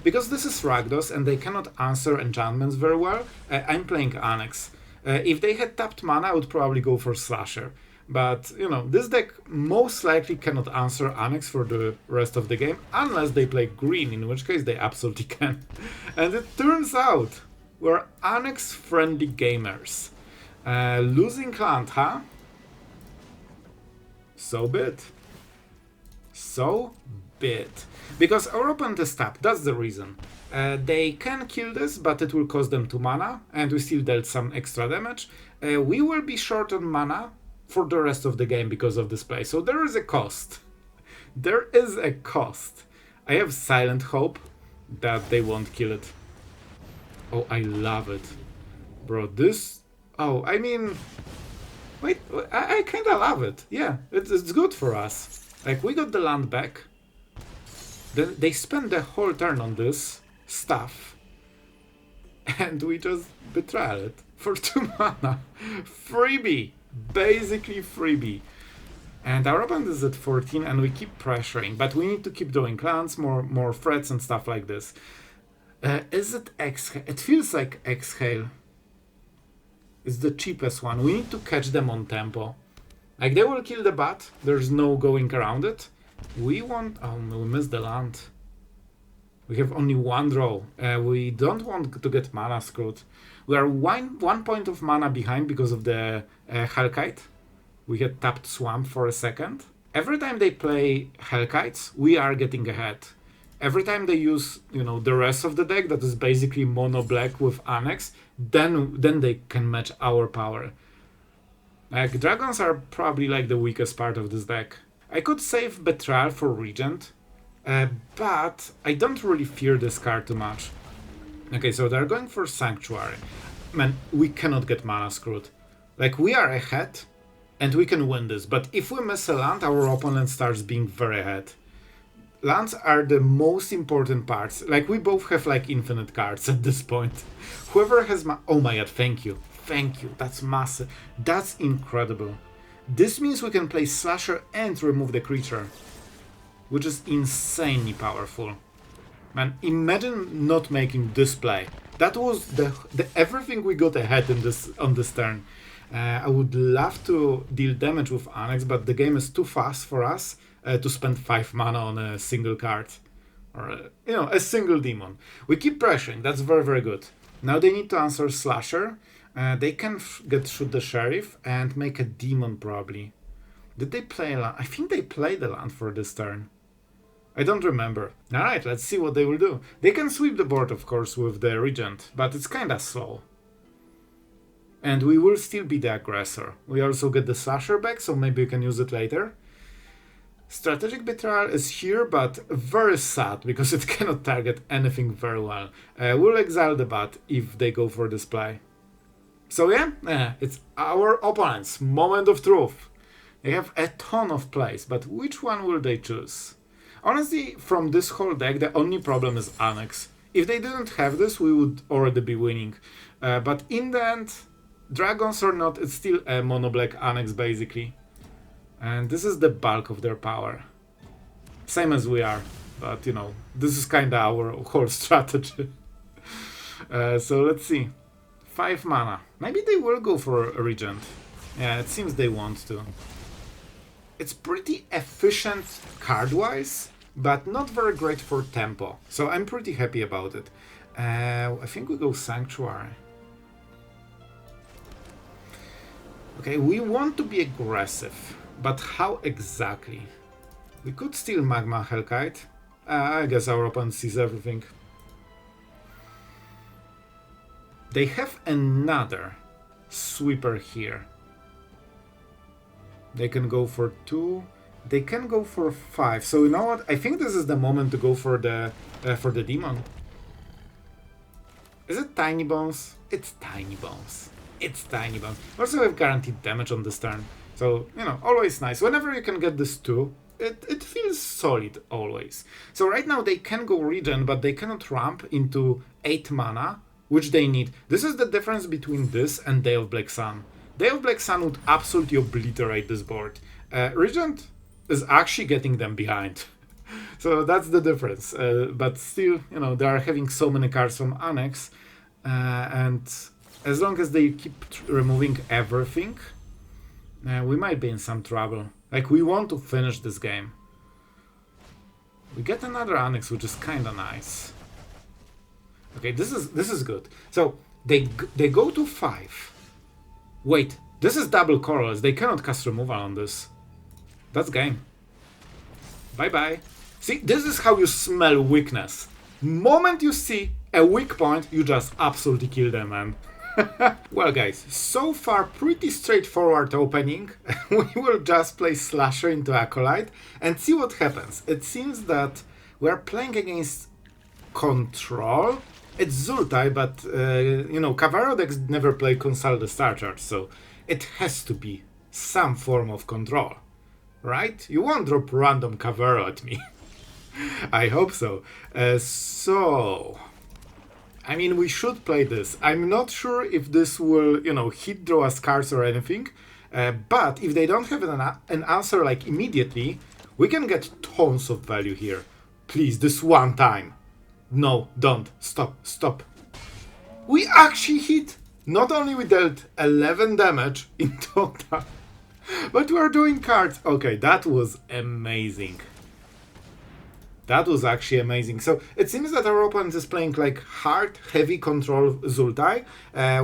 Because this is Rakdos and they cannot answer enchantments very well, I'm playing Annex. If they had tapped mana, I would probably go for Slasher. But, you know, this deck most likely cannot answer Annex for the rest of the game, unless they play green, in which case they absolutely can. And it turns out we're Annex-friendly gamers. Losing land, huh? So be it. So be it. Because our opponent is tapped, that's the reason. They can kill this, but it will cost them 2 mana, and we still dealt some extra damage. We will be short on mana for the rest of the game because of this play, so there is a cost. There is a cost. I have silent hope that they won't kill it. Oh, I love it. Bro, this... Oh, I mean... Wait, I kinda love it. Yeah, it's good for us. Like, we got the land back. Then they spend the whole turn on this stuff. And we just betrayal it for 2 mana. Freebie! Basically freebie. And our opponent is at 14 and we keep pressuring. But we need to keep doing clans, more threats and stuff like this. Is it Exhale? It feels like Exhale. It's the cheapest one. We need to catch them on tempo. Like, they will kill the bat. There's no going around it. We want... Oh, we missed the land. We have only 1 draw. We don't want to get mana screwed. We are one point of mana behind because of the Hellkite. We had tapped Swamp for a second. Every time they play Hellkites, we are getting ahead. Every time they use, you know, the rest of the deck that is basically mono black with Annex, then they can match our power. Like, dragons are probably like the weakest part of this deck. I could save Betrayal for Regent, but I don't really fear this card too much. Okay, so they're going for Sanctuary. Man, we cannot get mana screwed. Like, we are ahead, and we can win this, but if we miss a land, our opponent starts being very ahead. Lands are the most important parts. Like, we both have, like, infinite cards at this point. Whoever has oh my god, thank you. Thank you, that's massive. That's incredible. This means we can play Slasher and remove the creature, which is insanely powerful. Man, imagine not making this play. That was the everything we got ahead in on this turn. I would love to deal damage with Annex, but the game is too fast for us to spend 5 mana on a single card. Or, you know, a single demon. We keep pressuring, that's very, very good. Now they need to answer Slasher. They can shoot the Sheriff and make a demon probably. Did they play a land? I think they played the land for this turn. I don't remember. Alright, let's see what they will do. They can sweep the board, of course, with the Regent, but it's kinda slow. And we will still be the aggressor. We also get the Slasher back, so maybe we can use it later. Strategic Betrayal is here, but very sad, because it cannot target anything very well. We'll exile the bat if they go for this play. So yeah, it's our opponent's moment of truth. They have a ton of plays, but which one will they choose? Honestly, from this whole deck, the only problem is Annex. If they didn't have this, we would already be winning. But in the end, dragons or not, it's still a mono-black Annex, basically. And this is the bulk of their power. Same as we are, but, you know, this is kinda our whole strategy. So let's see. 5 mana. Maybe they will go for a Regent. Yeah, it seems they want to. It's pretty efficient card-wise, but not very great for tempo. So I'm pretty happy about it. I think we go Sanctuary. Okay, we want to be aggressive, but how exactly? We could steal Magma Hellkite. I guess our opponent sees everything. They have another sweeper here. They can go for 2. They can go for 5. So you know what? I think this is the moment to go for the demon. Is it Tinybones? It's Tinybones. It's Tinybones. Also, we have guaranteed damage on this turn. So, you know, always nice. Whenever you can get this 2, it feels solid always. So right now they can go Regen, but they cannot ramp into 8 mana, which they need. This is the difference between this and Day of Black Sun. Day of Black Sun would absolutely obliterate this board. Regent is actually getting them behind. So that's the difference. But still, you know, they are having so many cards from Annex, and as long as they keep removing everything, we might be in some trouble. Like, we want to finish this game. We get another Annex, which is kind of nice. Okay, this is good. So they go to 5. Wait, this is double colorless. They cannot cast removal on this. That's game. Bye bye. See, this is how you smell weakness. Moment you see a weak point, you just absolutely kill them, man. Well, guys, so far pretty straightforward opening. We will just play Slasher into Acolyte and see what happens. It seems that we are playing against Control. It's Zultai, but, you know, Cavalry decks never play Consult the Star Charge, so it has to be some form of control, right? You won't drop random Cavalry at me. I hope so. I mean, we should play this. I'm not sure if this will, you know, hit draw us cards or anything, but if they don't have an answer, like, immediately, we can get tons of value here. Please, this one time. No, don't. Stop. We actually hit! Not only we dealt 11 damage in total, but we are doing cards. Okay, that was amazing. That was actually amazing. So it seems that our opponent is playing like hard, heavy control Zultai,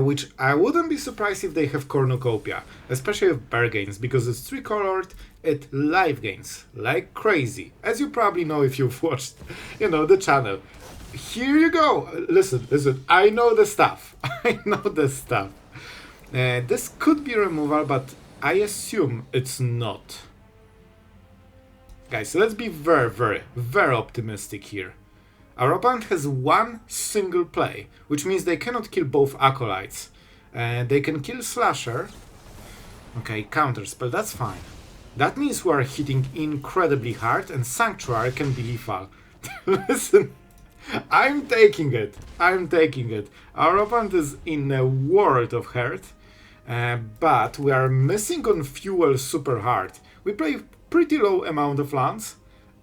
which I wouldn't be surprised if they have Cornucopia, especially with bear gains, because it's 3-colored, it life gains like crazy, as you probably know if you've watched, you know, the channel. Here you go. Listen, I know the stuff. I know the stuff. This could be removal, but I assume it's not. Guys, so let's be very optimistic here. Our opponent has one single play, which means they cannot kill both Acolytes. They can kill Slasher. Okay, counterspell, that's fine. That means we are hitting incredibly hard, and Sanctuary can be lethal. Listen, I'm taking it. Our opponent is in a world of hurt, but we are missing on fuel super hard. We play pretty low amount of lands,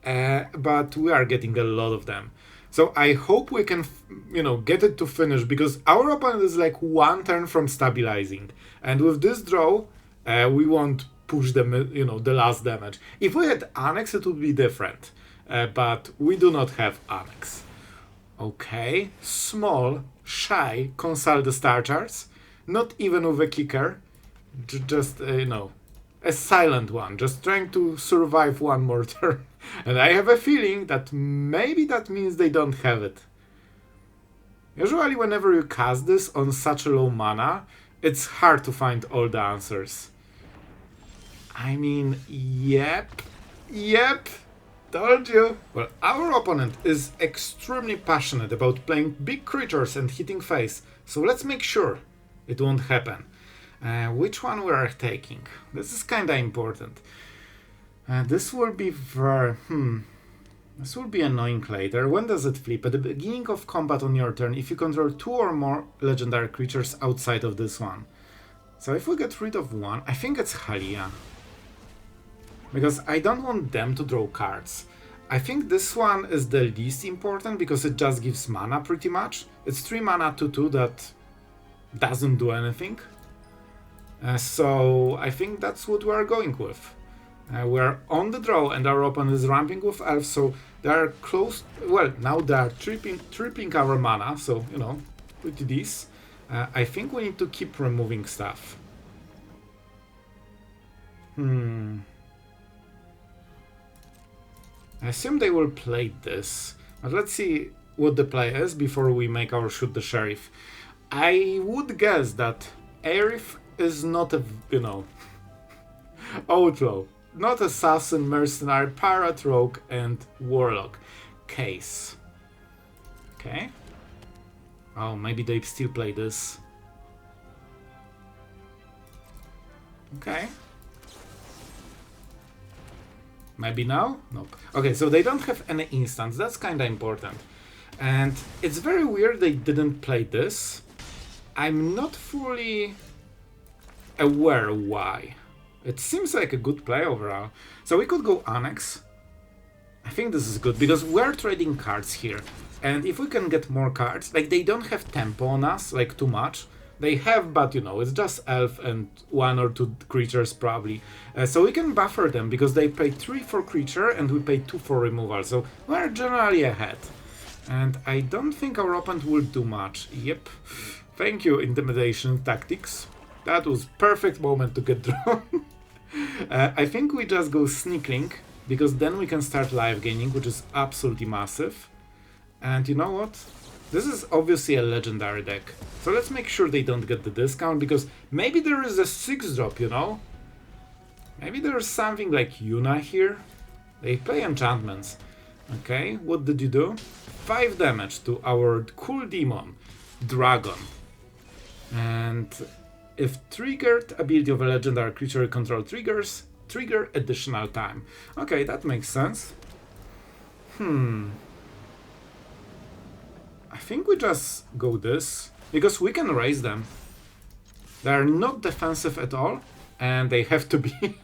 but we are getting a lot of them. So I hope we can, you know, get it to finish, because our opponent is like one turn from stabilizing, and with this draw, we won't push them, you know, the last damage. If we had Annex, it would be different, but we do not have Annex. Okay, small, shy, consult the Star Charts, not even with a kicker, just, you know, a silent one, just trying to survive one more turn. And I have a feeling that maybe that means they don't have it. Usually whenever you cast this on such a low mana, it's hard to find all the answers. I mean, yep, told you. Well, our opponent is extremely passionate about playing big creatures and hitting face, so let's make sure it won't happen. Which one we are taking? This is kinda important. This will be this will be annoying later. When does it flip? At the beginning of combat on your turn, if you control 2 or more legendary creatures outside of this one. So if we get rid of one, I think it's Halia. Because I don't want them to draw cards. I think this one is the least important because it just gives mana pretty much. It's 3 mana 2/2 that doesn't do anything. So I think that's what we are going with. We're on the draw and our opponent is ramping with elves, so they are close. Well, now they are tripping our mana, so, you know, pretty decent. I think we need to keep removing stuff. I assume they will play this, but let's see what the play is before we make our shoot the sheriff. I would guess that Aerith is not a, you know, outlaw, not assassin, mercenary, pirate, rogue, and warlock. Case. Okay. Oh, maybe they still play this. Okay. Maybe now? Nope. Okay, so they don't have any instants. That's kinda important. And it's very weird they didn't play this. I'm not fully aware why. It seems like a good play overall. So we could go Annex. I think this is good, because we're trading cards here. And if we can get more cards, like they don't have tempo on us, like too much. They have, but you know, it's just elf and 1 or 2 creatures probably. So we can buffer them, because they pay 3 for creature and we pay 2 for removal. So we're generally ahead. And I don't think our opponent will do much. Yep. Thank you, Intimidation Tactics. That was perfect moment to get drawn. I think we just go Sneakling, because then we can start live gaining, which is absolutely massive. And you know what? This is obviously a legendary deck. So let's make sure they don't get the discount, because maybe there is a 6-drop, you know? Maybe there's something like Yuna here. They play enchantments. Okay, what did you do? 5 damage to our cool demon, Dragon. And if triggered ability of a legendary creature you control triggers, trigger additional time. Okay, that makes sense. I think we just go this, because we can raise them. They're not defensive at all, and they have to be.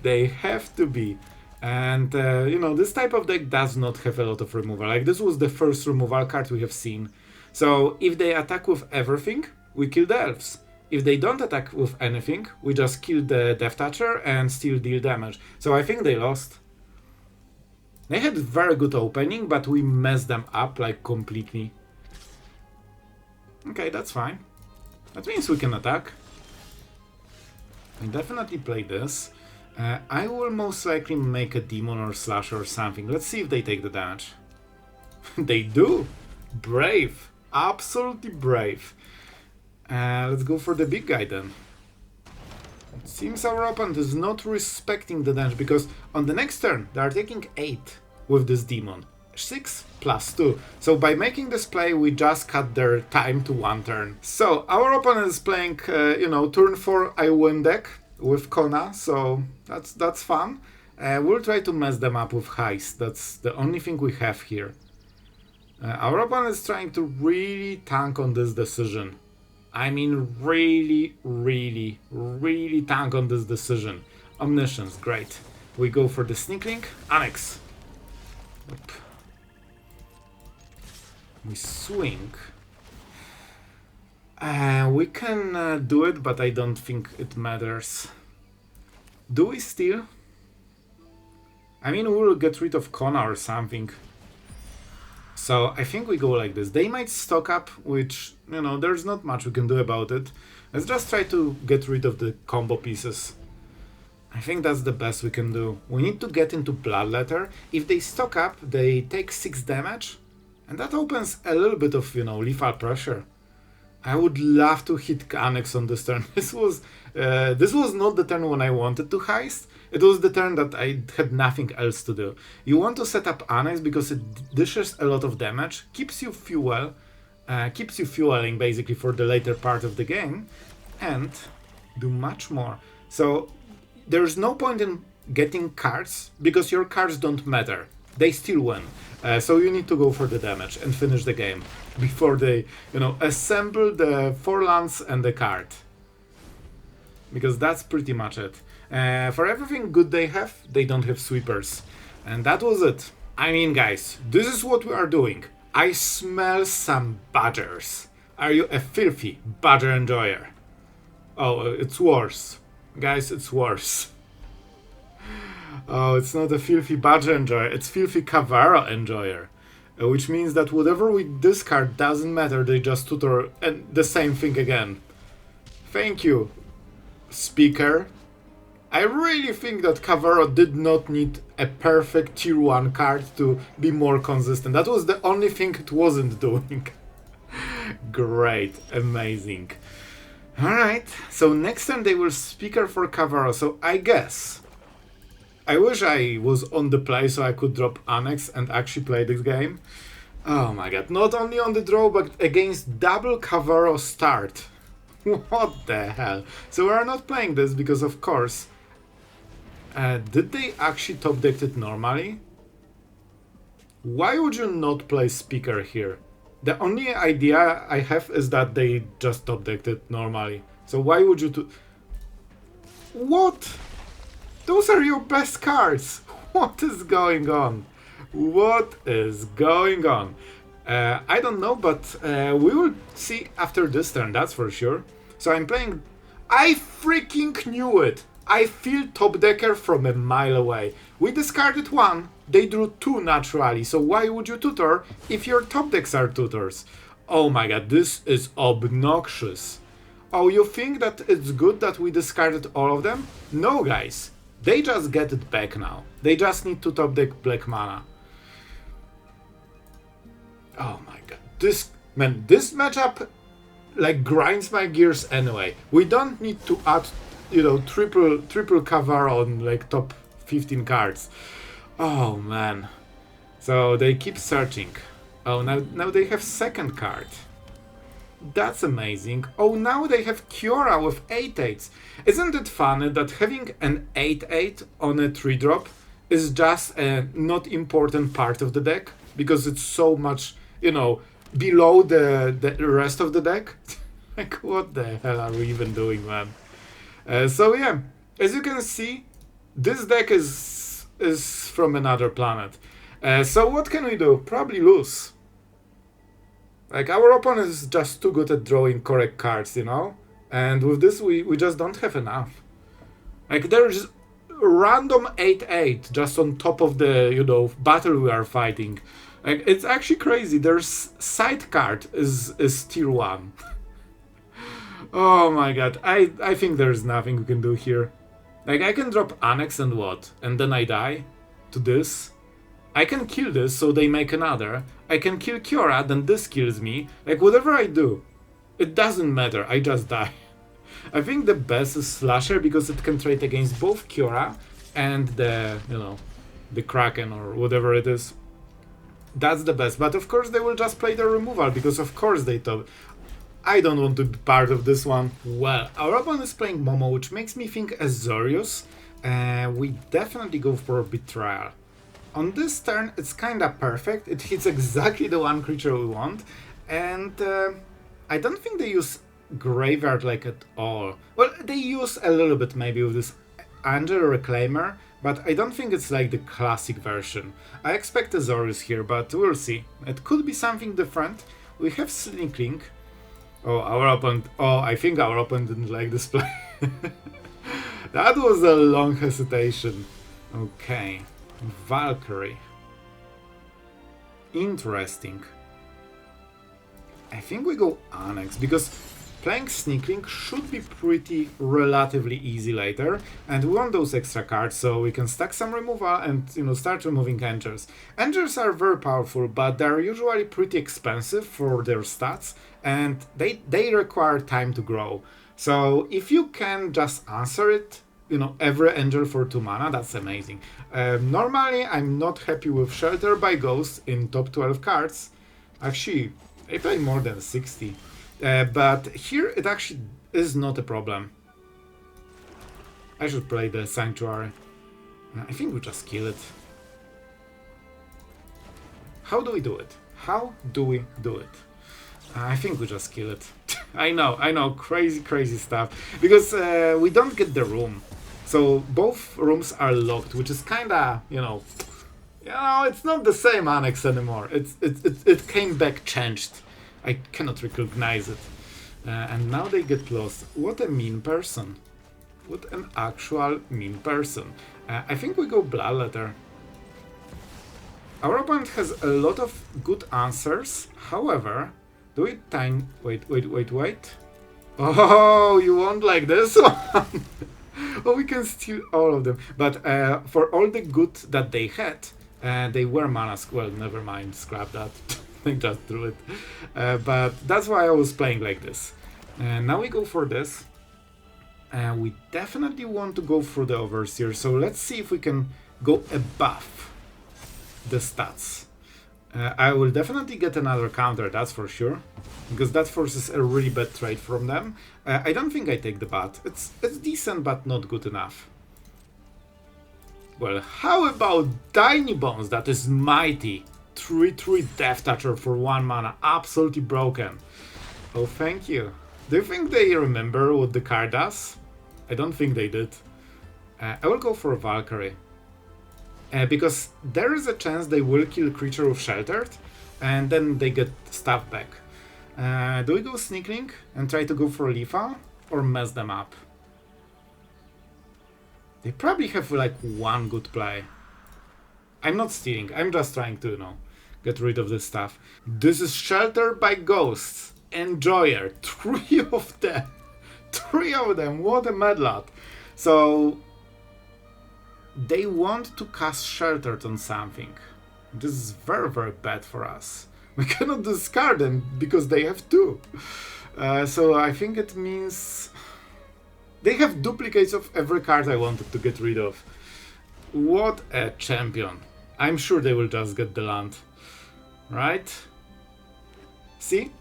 They have to be. And, you know, this type of deck does not have a lot of removal. Like, this was the first removal card we have seen. So, if they attack with everything, we kill the elves. If they don't attack with anything, we just kill the Death Toucher and still deal damage. So I think they lost. They had very good opening, but we messed them up like completely. Okay, that's fine. That means we can attack. I definitely play this. I will most likely make a demon or slash or something. Let's see if they take the damage. They do! Brave! Absolutely brave. Let's go for the big guy then. It seems our opponent is not respecting the damage, because on the next turn they are taking 8 with this demon. 6 plus 2. So by making this play we just cut their time to 1 turn. So our opponent is playing, you know, turn 4 I win deck with Kona, so that's fun. We'll try to mess them up with Heist. That's the only thing we have here. Our opponent is trying to really tank on this decision. I mean, really tank on this decision. Omniscience, great. We go for the Sneakling. Annex. Yep. We swing. We can do it, but I don't think it matters. Do we steal? I mean, we'll get rid of Kona or something. So I think we go like this. They might stock up, which, you know, there's not much we can do about it. Let's just try to get rid of the combo pieces. I think that's the best we can do. We need to get into Bloodletter. If they stock up, they take 6 damage. And that opens a little bit of, you know, lethal pressure. I would love to hit Annex on this turn. This was not the turn when I wanted to Heist. It was the turn that I had nothing else to do. You want to set up Annex because it dishes a lot of damage, keeps you fueling basically for the later part of the game, and do much more. So there's no point in getting cards because your cards don't matter. They still win. So you need to go for the damage and finish the game before they, you know, assemble the 4 lands and the card. Because that's pretty much it. For everything good they have, they don't have sweepers. And that was it. I mean, guys, this is what we are doing. I smell some badgers. Are you a filthy badger enjoyer? Oh, it's worse. Guys, it's worse. Oh, it's not a filthy badger enjoyer, it's filthy Cavaro enjoyer. Which means that whatever we discard doesn't matter, they just tutor and the same thing again. Thank you, speaker. I really think that Cavaro did not need a perfect tier 1 card to be more consistent. That was the only thing it wasn't doing. Great, amazing. Alright, so next time they will speaker for Cavaro, so I guess... I wish I was on the play so I could drop Annex and actually play this game. Oh my god, not only on the draw, but against double Cavaro start. What the hell? So we're not playing this because, of course... did they actually top decked it normally? Why would you not play speaker here? The only idea I have is that they just top decked it normally. So why would you do... What? Those are your best cards! What is going on? What is going on? I don't know, but we will see after this turn, that's for sure. So I'm playing... I freaking knew it! I feel top decker from a mile away. We discarded one, they drew two naturally, so why would you tutor if your top decks are tutors? Oh my god, this is obnoxious. Oh, you think that it's good that we discarded all of them? No, guys. They just get it back now. They just need to top deck black mana. Oh my god. This matchup like grinds my gears anyway. We don't need to add, you know, triple cover on like top 15 cards. Oh man. So they keep searching. Oh, now they have second card. That's amazing. Oh, now they have Kiora with 8/8s. Isn't it funny that having an 8/8 on a 3-drop is just a not important part of the deck? Because it's so much, you know, below the rest of the deck? Like, what the hell are we even doing, man? So yeah, as you can see, this deck is from another planet. So what can we do? Probably lose. Like, our opponent is just too good at drawing correct cards, you know? And with this, we just don't have enough. Like, there's random 8/8 just on top of the, you know, battle we are fighting. Like, it's actually crazy. Their side card is tier 1. Oh my god. I think there's nothing we can do here. Like, I can drop Annex and what? And then I die? To this? I can kill this, so they make another. I can kill Kiora, then this kills me. Like, whatever I do, it doesn't matter, I just die. I think the best is Slasher, because it can trade against both Kiora and the, you know, the Kraken or whatever it is. That's the best, but of course they will just play the removal, because of course they thought... I don't want to be part of this one. Well, our opponent is playing Momo, which makes me think Azorius. We definitely go for Betrayal. On this turn, it's kinda perfect. It hits exactly the one creature we want. And I don't think they use Graveyard like at all. Well, they use a little bit maybe with this Angel Reclaimer, but I don't think it's like the classic version. I expect Azorius here, but we'll see. It could be something different. We have Sneakling. Oh, I think our opponent didn't like this play. That was a long hesitation. Okay. Valkyrie. Interesting. I think we go Annex, because playing Sneakling should be pretty relatively easy later, and we want those extra cards so we can stack some removal and, you know, start removing Angels. Angels are very powerful, but they're usually pretty expensive for their stats, and they require time to grow. So if you can just answer it, you know, every Angel for 2 mana, that's amazing. Normally, I'm not happy with Shelter by Ghost in top 12 cards. Actually, I play more than 60. But here, it actually is not a problem. I should play the Sanctuary. I think we just kill it. How do we do it? How do we do it? I think we just kill it. I know, crazy stuff. Because we don't get the room. So both rooms are locked, which is kinda, you know, it's not the same Annex anymore. It came back changed. I cannot recognize it. And now they get lost. What a mean person. What an actual mean person. I think we go Bloodletter. Our opponent has a lot of good answers. However, do we time... Wait. Oh, you won't like this one. Oh, we can steal all of them. But for all the good that they had, they were mana... Well, never mind, scrap that. I just drew it. But that's why I was playing like this. Now we go for this. We definitely want to go for the Overseer. So let's see if we can go above the stats. I will definitely get another counter, that's for sure. Because that forces a really bad trade from them. I don't think I take the bat. It's decent, but not good enough. Well, how about Tinybones? That is mighty. 3/3 Death Toucher for 1 mana. Absolutely broken. Oh, thank you. Do you think they remember what the card does? I don't think they did. I will go for Valkyrie. Because there is a chance they will kill creature with Sheltered, and then they get stuff back. Do we go Sneakling and try to go for Leafa, or mess them up? They probably have like one good play. I'm not stealing, I'm just trying to, get rid of this stuff. This is Sheltered by Ghosts. Enjoyer. 3 of them. 3 of them, what a mad lot. So, they want to cast Sheltered on something. This is very, very bad for us. We cannot discard them because they have 2. So I think it means they have duplicates of every card I wanted to get rid of. What a champion. I'm sure they will just get the land. Right? See?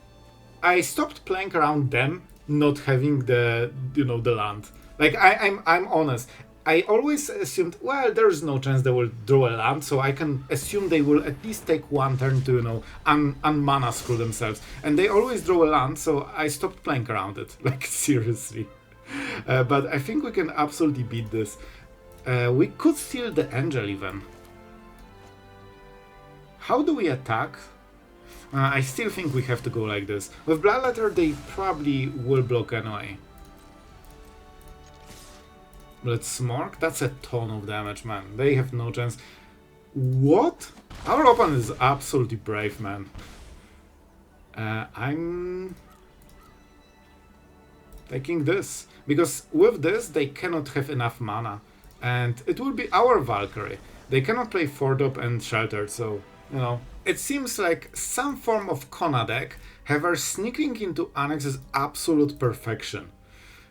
I stopped playing around them not having the land. Like I'm honest. I always assumed, well, there's no chance they will draw a land, so I can assume they will at least take one turn to, unmana screw themselves. And they always draw a land, so I stopped playing around it. Like, seriously. But I think we can absolutely beat this. We could steal the Angel even. How do we attack? I still think we have to go like this. With Bloodletter, they probably will block anyway. Let's Smork. That's a ton of damage, man. They have no chance. What? Our opponent is absolutely brave, man. I'm taking this. Because with this, they cannot have enough mana. And it will be our Valkyrie. They cannot play 4-drop and Sheltered, so, It seems like some form of Kona deck have our sneaking into Annex is absolute perfection.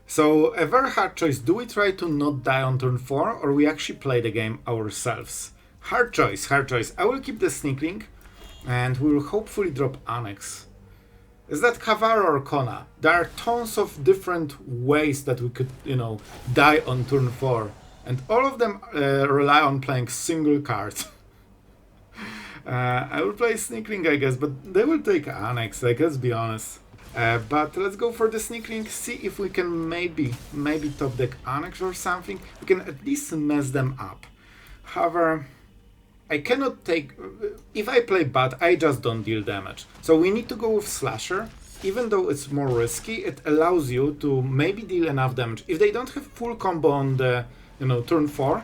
So, a very hard choice. Do we try to not die on turn 4, or we actually play the game ourselves? Hard choice, hard choice. I will keep the Sneakling, and we will hopefully drop Annex. Is that Kavara or Kona? There are tons of different ways that we could, die on turn 4. And all of them rely on playing single cards. I will play Sneakling, I guess, but they will take Annex, like, let's be honest. But let's go for the Sneakling, see if we can maybe top deck Annex or something. We can at least mess them up. However, I cannot take... If I play Bat, I just don't deal damage. So we need to go with Slasher. Even though it's more risky, it allows you to maybe deal enough damage. If they don't have full combo on the, turn 4,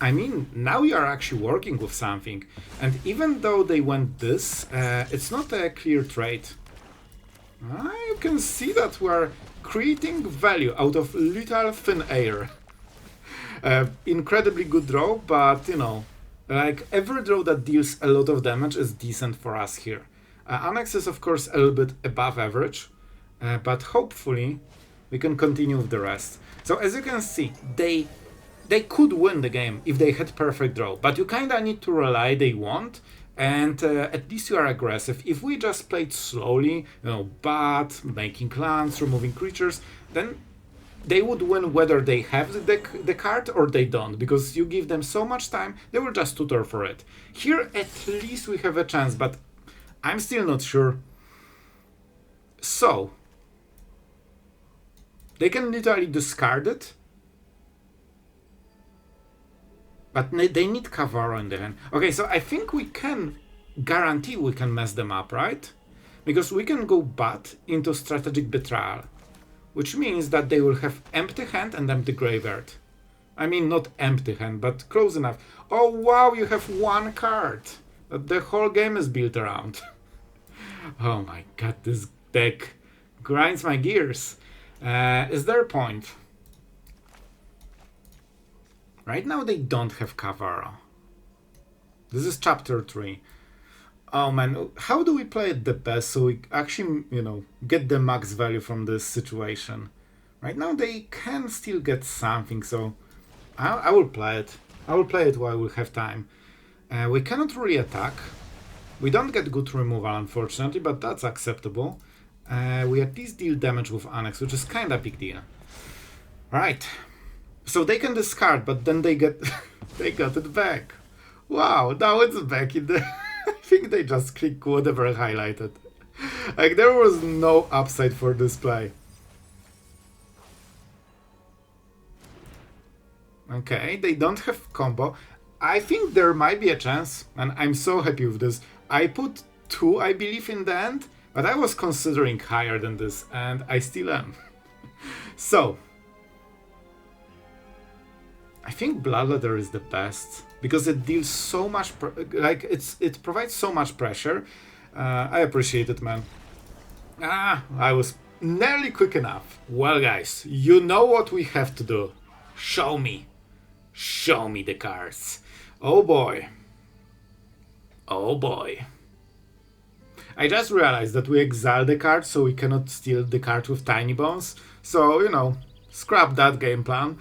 I mean, now you are actually working with something. And even though they went this, it's not a clear trade. You can see that we are creating value out of little thin air. Incredibly good draw, but like every draw that deals a lot of damage is decent for us here. Annex is of course a little bit above average, but hopefully we can continue with the rest. So as you can see, they could win the game if they had perfect draw, but you kinda need to rely they won't. And at least you are aggressive. If we just played slowly, Bat, making lands, removing creatures, then they would win whether they have the card or they don't, because you give them so much time, they will just tutor for it. Here at least we have a chance, but I'm still not sure. So, they can literally discard it, but they need Kavara in the hand. Okay, so I think we can guarantee we can mess them up, right? Because we can go Bat into Strategic Betrayal, which means that they will have empty hand and empty graveyard. I mean, not empty hand, but close enough. Oh wow, you have one card that the whole game is built around. Oh my god, this deck grinds my gears. Is there a point? Right now they don't have Kavara. This is chapter 3. Oh man, how do we play it the best so we actually, get the max value from this situation? Right now they can still get something, so I will play it. I will play it while we have time. We cannot really attack. We don't get good removal, unfortunately, but that's acceptable. We at least deal damage with Annex, which is kinda big deal. Right. So they can discard, but then they get they got it back. Wow, now it's back in the... I think they just click whatever I highlighted. Like, there was no upside for this play. Okay, they don't have combo. I think there might be a chance, and I'm so happy with this. I put 2, I believe, in the end, but I was considering higher than this, and I still am. So, I think Bloodletter is the best, because it deals so much, it provides so much pressure. I appreciate it, man. I was nearly quick enough. Well, guys, you know what we have to do. Show me. Show me the cards. Oh boy. Oh boy. I just realized that we exile the card, so we cannot steal the card with Tinybones. So, you know, scrap that game plan.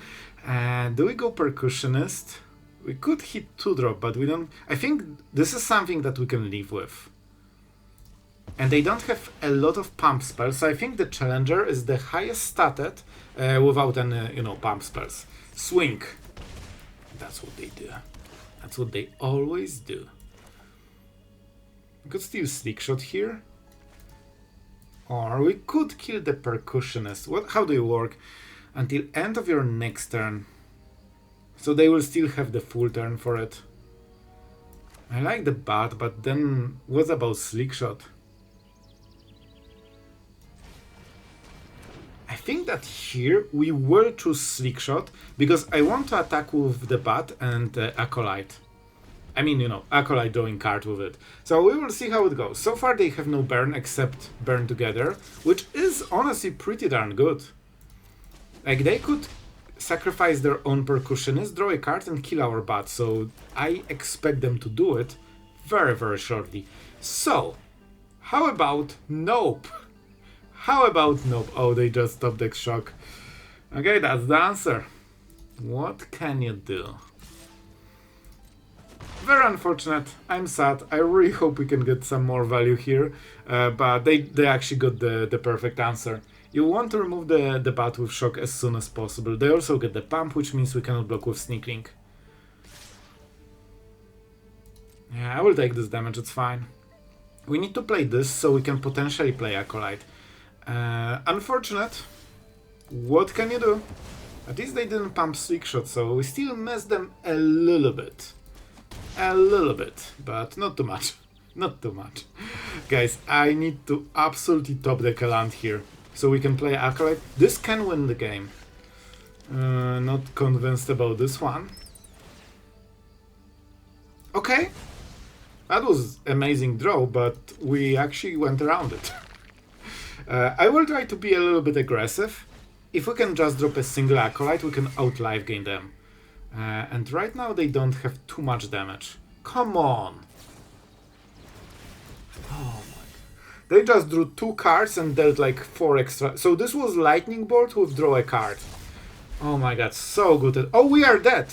Do we go Percussionist? We could hit 2-drop, but we don't... I think this is something that we can live with. And they don't have a lot of pump spells, so I think the Challenger is the highest statted without any, you know, pump spells. Swing. That's what they do. That's what they always do. We could steal Slickshot here. Or we could kill the Percussionist. How do you work? Until end of your next turn. So they will still have the full turn for it. I like the Bat, but then what about Slickshot? I think that here we will choose Slickshot because I want to attack with the Bat and Acolyte. I mean, you know, Acolyte drawing card with it. So we will see how it goes. So far they have no burn except burn together, which is honestly pretty darn good. Like, they could sacrifice their own Percussionist, draw a card and kill our Bat, so I expect them to do it very, very shortly. So, how about Nope? How about Nope? Oh, they just stopped the shock. Okay, that's the answer. What can you do? Very unfortunate. I'm sad. I really hope we can get some more value here, but they actually got the perfect answer. You want to remove the Bat with shock as soon as possible. They also get the pump, which means we cannot block with Sneakling. Yeah, I will take this damage, it's fine. We need to play this so we can potentially play Acolyte. Unfortunate. What can you do? At least they didn't pump Slickshot, so we still mess them a little bit. A little bit, but not too much. Not too much. Guys, I need to absolutely top the land here. So we can play Acolyte. This can win the game. Not convinced about this one. Okay. That was amazing draw, but we actually went around it. I will try to be a little bit aggressive. If we can just drop a single Acolyte, we can out-life gain them. And right now they don't have too much damage. Come on! Oh my. They just drew 2 cards and dealt like 4 extra. So this was Lightning Bolt with draw a card. Oh my god, so good at... Oh, we are dead!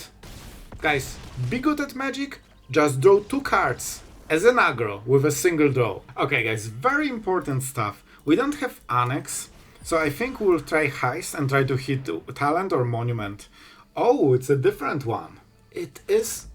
Guys, be good at Magic, just draw 2 cards. As an aggro, with a single draw. Okay guys, very important stuff. We don't have Annex, so I think we'll try Heist and try to hit Talent or Monument. Oh, it's a different one. It is...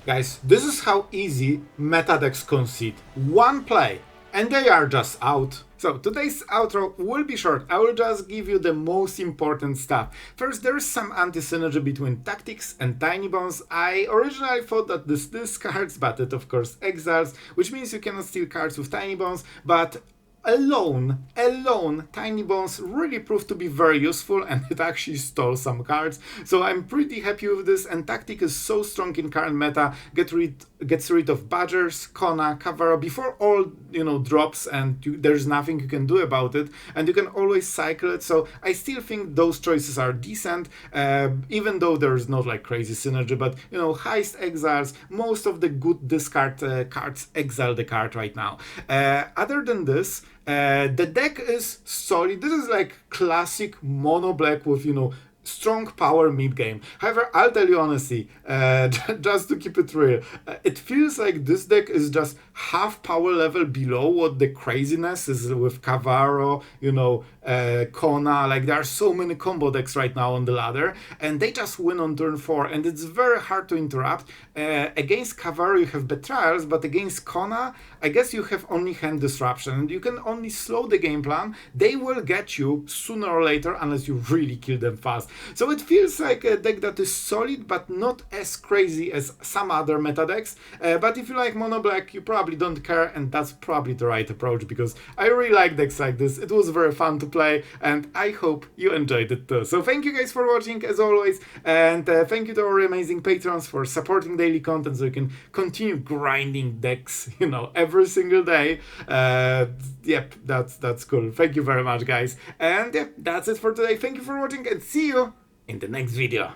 Guys, this is how easy meta decks concede. One play, and they are just out. So today's outro will be short. I will just give you the most important stuff. First, there is some anti-synergy between Tactics and Tinybones. I originally thought that this discards, but it of course exiles, which means you cannot steal cards with Tinybones, but alone, Tinybones really proved to be very useful and it actually stole some cards. So I'm pretty happy with this, and Tactic is so strong in current meta, gets rid of Badgers, Kona, Kavara before all, you know, drops, and there's nothing you can do about it, and you can always cycle it. So I still think those choices are decent, even though there's not like crazy synergy, but you know, Heist exiles, most of the good discard cards exile the card right now. Other than this, the deck is solid. This is like classic mono black with, you know, strong power mid game. However, I'll tell you honestly, just to keep it real, it feels like this deck is just half power level below what the craziness is with Kavaro, you know, Kona. Like, there are so many combo decks right now on the ladder, and they just win on turn 4, and it's very hard to interrupt. Against Kavaro you have Betrayals, but against Kona I guess you have only hand disruption and you can only slow the game plan, they will get you sooner or later unless you really kill them fast. So it feels like a deck that is solid but not as crazy as some other meta decks. But if you like mono black, you probably don't care, and that's probably the right approach, because I really like decks like this. It was very fun to play and I hope you enjoyed it too. So thank you guys for watching as always, and thank you to our amazing patrons for supporting daily content so you can continue grinding decks, you know, every single day. Yep, that's cool. Thank you very much, guys. And yeah, that's it for today. Thank you for watching and see you in the next video.